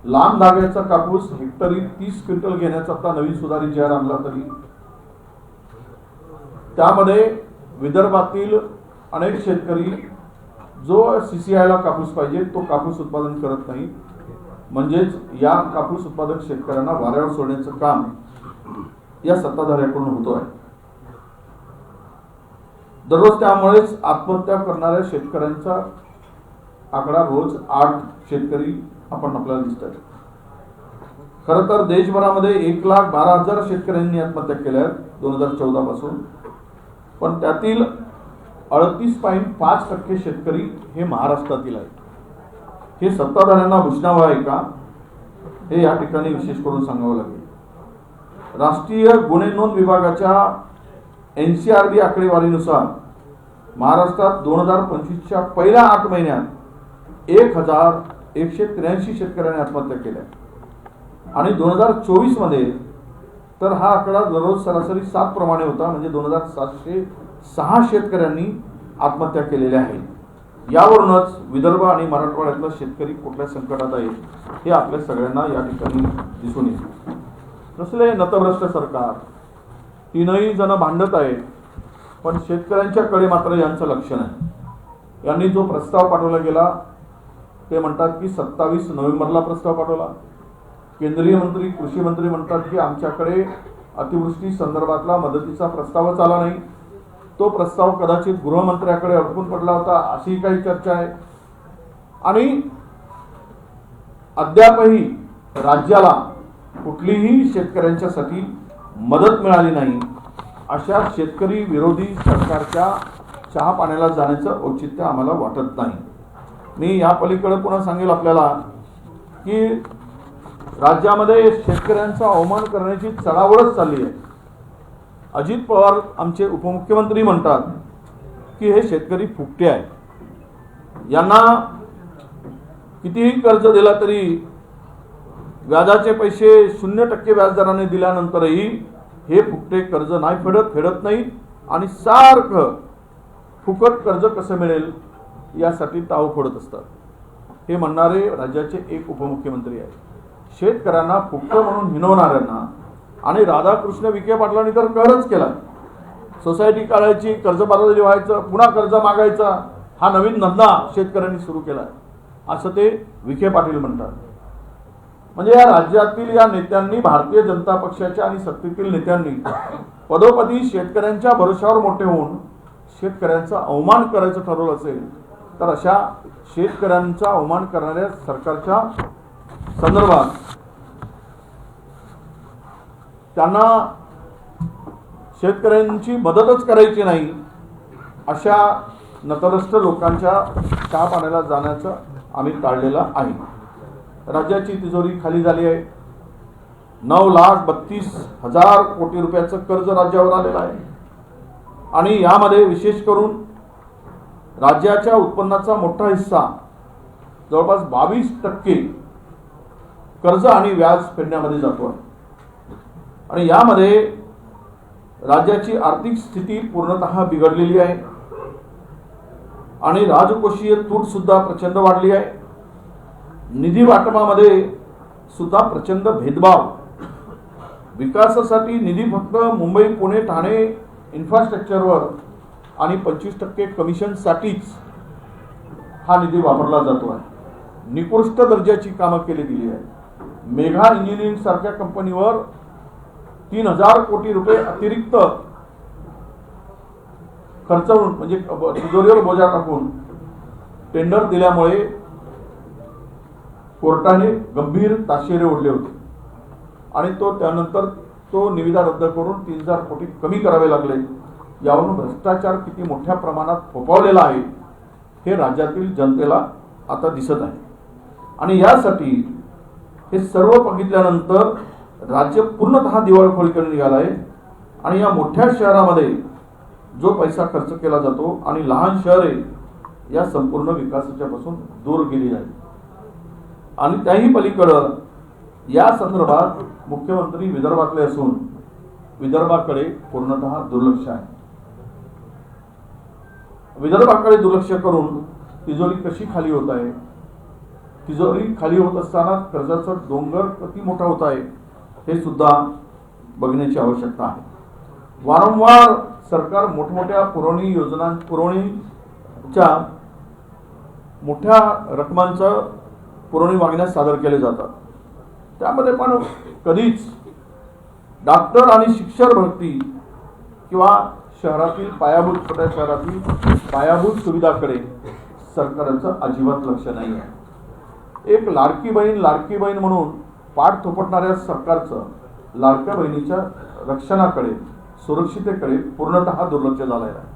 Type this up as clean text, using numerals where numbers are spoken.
लांब धाग्याचा कापूस हेक्टरी 30 क्विंटल घेण्याचा आता नवीन सुधारित जी आर आणला तरी त्यामध्ये विदर्भातील अनेक शेतकरी जो सीसीआयला कापूस पाहिजे तो कापूस उत्पादन करत नाही। म्हणजेच या कापूस उत्पादक शेतकऱ्यांना वाऱ्यावर सोडण्याचं काम या सत्ताधाऱ्यांकडून होतो आहे। दररोज त्यामुळेच आत्महत्या करणाऱ्या शेतकऱ्यांचा आकडा रोज 8 शेतकरी आपण आपल्याला दिसत आहे। खरं तर देशभरामध्ये 1,12,000 शेतकऱ्यांनी आत्महत्या केल्या 2014 पासून, पण त्यातील 38.5% शेतकरी हे महाराष्ट्रातील आहेत। हे सत्ताधाऱ्यांना भूषणावं आहे का हे या ठिकाणी विशेष करून सांगावं लागेल। राष्ट्रीय गुन्हे नोंद विभागाच्या NCRB आकडेवारीनुसार महाराष्ट्रात 2025च्या पहिल्या 8 महिन्यात 1,183 शेतकऱ्यांनी आत्महत्या केल्या आणि 2024 मध्ये तर हा आकडा दररोज सरासरी 7 प्रमाणे होता। म्हणजे 2,706 शेतकऱ्यांनी आत्महत्या केलेल्या आहेत। यावरूनच विदर्भ आणि मराठवाड्यातला शेतकरी कुठल्या संकटात आहे हे आपल्या सगळ्यांना या ठिकाणी दिसून येते। कसले नतभ्रष्ट सरकार, तीनही जण भांडत आहेत, पण शेतकऱ्यांच्याकडे मात्र यांचं लक्ष नाही। यांनी जो प्रस्ताव पाठवला गेला ते म्हणतात की 27 नोव्हेंबरला प्रस्ताव पाठवला। केंद्रीय मंत्री कृषी मंत्री म्हणतात की आमच्याकडे अतिवृष्टी संदर्भातला मदतीचा प्रस्तावच आला नाही, तो प्रस्ताव कदाचित गृहमंत्र्याकडे अडकून पडला होता अशी काही चर्चा आहे। आणि अद्यापही राज्याला कुठलीही शेतकऱ्यांच्यासाठी मदत मिळाली नाही। अशा शेतकरी विरोधी सरकारच्या चहा पाण्याला जाण्याचं औचित्य आम्हाला वाटत नाही। मी या पलीकडे पुन्हा सांगेल आपल्याला की राज्यामध्ये शेतकऱ्यांचा अवमान करण्याची चढाओढच चालली आहे। अजित पवार आमचे उपमुख्यमंत्री म्हणतात की हे शेतकरी फुकटे आहेत, यांना कितीही कर्ज दिला तरी व्याजाचे पैसे 0% व्याजदराने दिल्यानंतरही हे फुकटे कर्ज नाही फेडत नाहीत आणि सारखं फुकट कर्ज कसं मिळेल यासाठी ताव फोडत असतात। हे म्हणणारे राज्याचे एक उपमुख्यमंत्री आहेत। शेतकऱ्यांना फुकट म्हणून हिणवणाऱ्यांना आणि राधाकृष्ण विखे पाटलांनी तर कहरच केला। सोसायटी काढायची, कर्जबाजारी व्हायचं, पुन्हा कर्ज मागायचा, हा नवीन धंदा शेतकऱ्यांनी सुरू केला असं ते विखे पाटील म्हणतात। म्हणजे या राज्यातील या नेत्यांनी, भारतीय जनता पक्षाच्या आणि सत्तेतील नेत्यांनी पदोपदी शेतकऱ्यांच्या भरोशावर मोठे होऊन शेतकऱ्यांचा अवमान करायचं ठरवलं असेल तर अशा शेतकऱ्यांचा अवमान करणाऱ्या सरकारच्या संदर्भात त्यांना शेतकऱ्यांची मदतच करायची नाही अशा नतभ्रष्ट लोकांच्या चहा पाण्याला जाण्याचं आम्ही टाळलेलं आहे। राज्याची तिजोरी खाली झाली आहे। 9,32,000 कोटी रुपयाचं कर्ज राज्यावर आलेलं आहे आणि यामध्ये विशेष करून राज्याच्या उत्पन्नाचा मोठा हिस्सा जवळपास 22% कर्ज आणि व्याज फेडण्यामध्ये जातो आहे आणि यामध्ये राज्याची आर्थिक स्थिती पूर्णतः बिघडलेली आहे आणि राजकोषीय तूट सुद्धा प्रचंड वाढली आहे। निधी वाटपामध्ये सुद्धा प्रचंड भेदभाव। विकासासाठी निधी फक्त मुंबई, पुणे, ठाणे इन्फ्रास्ट्रक्चरवर आणि 25% कमिशनसाठीच हा निधी वापरला जातो आहे। निकृष्ट दर्जाची कामं केली गेली आहेत। मेघा इंजिनिअरिंग सारख्या कंपनीवर 3,000 कोटी रुपये अतिरिक्त खर्चवून म्हणजे तिजोरीवर बोजा टाकून टेंडर दिल्यामुळे कोर्टाने गंभीर ताशेरे ओढले होते आणि त्यानंतर तो निविदा रद्द करून 3,000 कोटी कमी करावे लागले। यावरून भ्रष्टाचार किती मोठ्या प्रमाणात फोफावलेला आहे हे राज्यातील जनतेला आता दिसत आहे आणि यासाठी हे सर्व बघितल्यानंतर राज्य पूर्णतः दिवाळखोरीकडे निघाला आहे आणि या मोठ्या शहरामध्ये जो पैसा खर्च केला जातो आणि लहान शहरे या संपूर्ण विकासाच्या पासून दूर गेली जाईल आणि त्याही पलीकडे या संदर्भात मुख्यमंत्री विदर्भातले असून विदर्भाकडे पूर्णतः दुर्लक्ष आहे। विदर्भाकडे दुर्लक्ष करून तिजोरी कशी खाली होत आहे तिजोरी खाली होत असताना कर्जाचा डोंगर किती मोठा होत आहे हे सुद्धा बघण्याची आवश्यकता आहे. वारंवार सरकार मोठमोठ्या पुरवणीच्या मोठ्या रकमांचं पुरवणी मागण्यास सादर केले जातात. त्यामध्ये पण कधीच डॉक्टर आणि शिक्षक भरती किंवा शहरातील छोट्या शहरातील पायाभूत सुविधाकडे सरकारचं अजिबात लक्ष नाही आहे. एक लाडकी बहीण म्हणून पाठ थोपटणाऱ्या सरकारचं लाडक्या बहिणीच्या रक्षणाकडे, सुरक्षितेकडे पूर्णतः दुर्लक्ष झालेलं आहे.